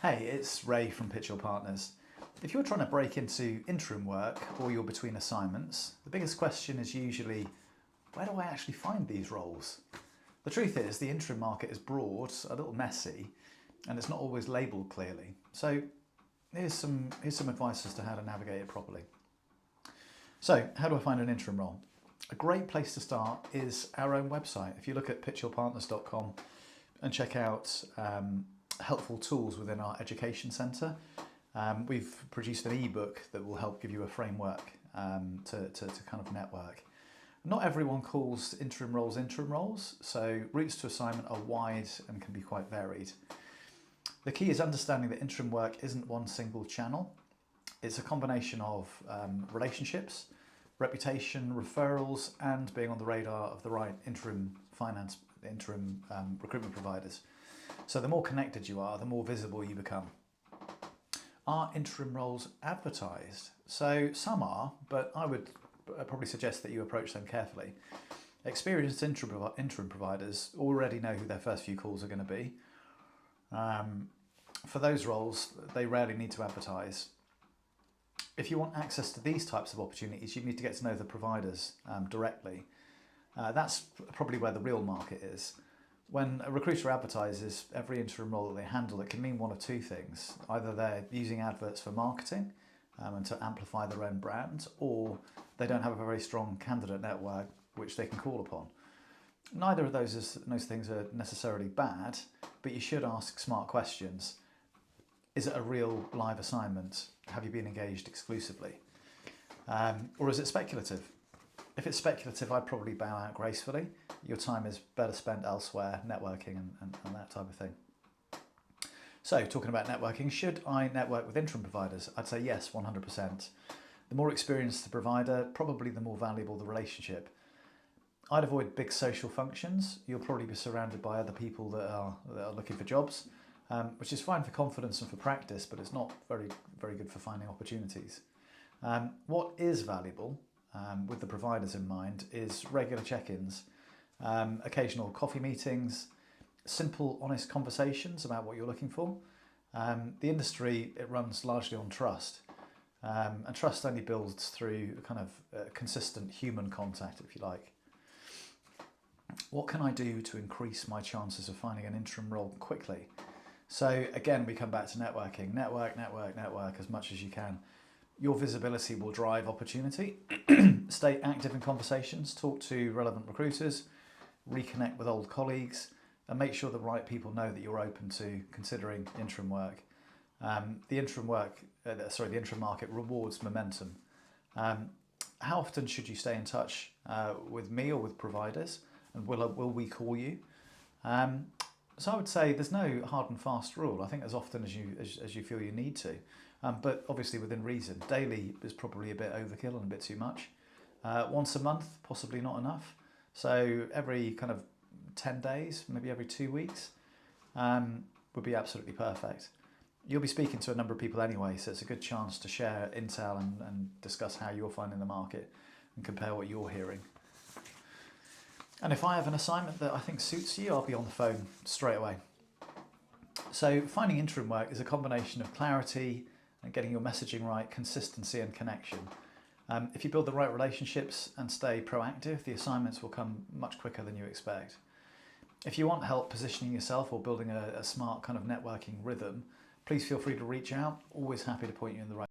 Hey, it's Ray from Pitch Your Partners. If you're trying to break into interim work or you're between assignments, the biggest question is usually, where do I actually find these roles? The truth is, the interim market is broad, a little messy, and it's not always labelled clearly. So here's some advice as to how to navigate it properly. So how do I find an interim role? A great place to start is our own website. If you look at pitchyourpartners.com and check out helpful tools within our education centre, we've produced an ebook that will help give you a framework to kind of network. Not everyone calls interim roles, so routes to assignment are wide and can be quite varied. The key is understanding that interim work isn't one single channel. It's a combination of relationships, reputation, referrals, and being on the radar of the right interim recruitment providers. So the more connected you are, the more visible you become. Are interim roles advertised? So some are, but I would probably suggest that you approach them carefully. Experienced interim providers already know who their first few calls are going to be. For those roles, they rarely need to advertise. If you want access to these types of opportunities, you need to get to know the providers directly. That's probably where the real market is. When a recruiter advertises every interim role that they handle, it can mean one of two things. Either they're using adverts for marketing and to amplify their own brand, or they don't have a very strong candidate network which they can call upon. Neither of those things are necessarily bad, but you should ask smart questions. Is it a real live assignment? Have you been engaged exclusively? Or is it speculative? If it's speculative, I'd probably bow out gracefully. Your time is better spent elsewhere, networking and that type of thing. So, talking about networking, should I network with interim providers? I'd say yes, 100%. The more experienced the provider, probably the more valuable the relationship. I'd avoid big social functions. You'll probably be surrounded by other people that are looking for jobs, which is fine for confidence and for practice, but it's not very good for finding opportunities. What is valuable, with the providers in mind, is regular check-ins, occasional coffee meetings, simple, honest conversations about what you're looking for. The industry, it runs largely on trust, and trust only builds through kind of consistent human contact, if you like. What can I do to increase my chances of finding an interim role quickly? So again, we come back to networking. Network as much as you can. Your visibility will drive opportunity. Stay active in conversations, talk to relevant recruiters, reconnect with old colleagues, and make sure the right people know that you're open to considering interim work. The interim market rewards momentum. How often should you stay in touch with me or with providers, and will we call you? So I would say there's no hard and fast rule. I think as often as you feel you need to, but obviously within reason. Daily is probably a bit overkill and a bit too much. Once a month, possibly not enough. So every kind of 10 days, maybe every 2 weeks, would be absolutely perfect. You'll be speaking to a number of people anyway, so it's a good chance to share intel and discuss how you're finding the market and compare what you're hearing. And if I have an assignment that I think suits you, I'll be on the phone straight away. So finding interim work is a combination of clarity and getting your messaging right, consistency and connection. If you build the right relationships and stay proactive, the assignments will come much quicker than you expect. If you want help positioning yourself or building a smart kind of networking rhythm, please feel free to reach out. Always happy to point you in the right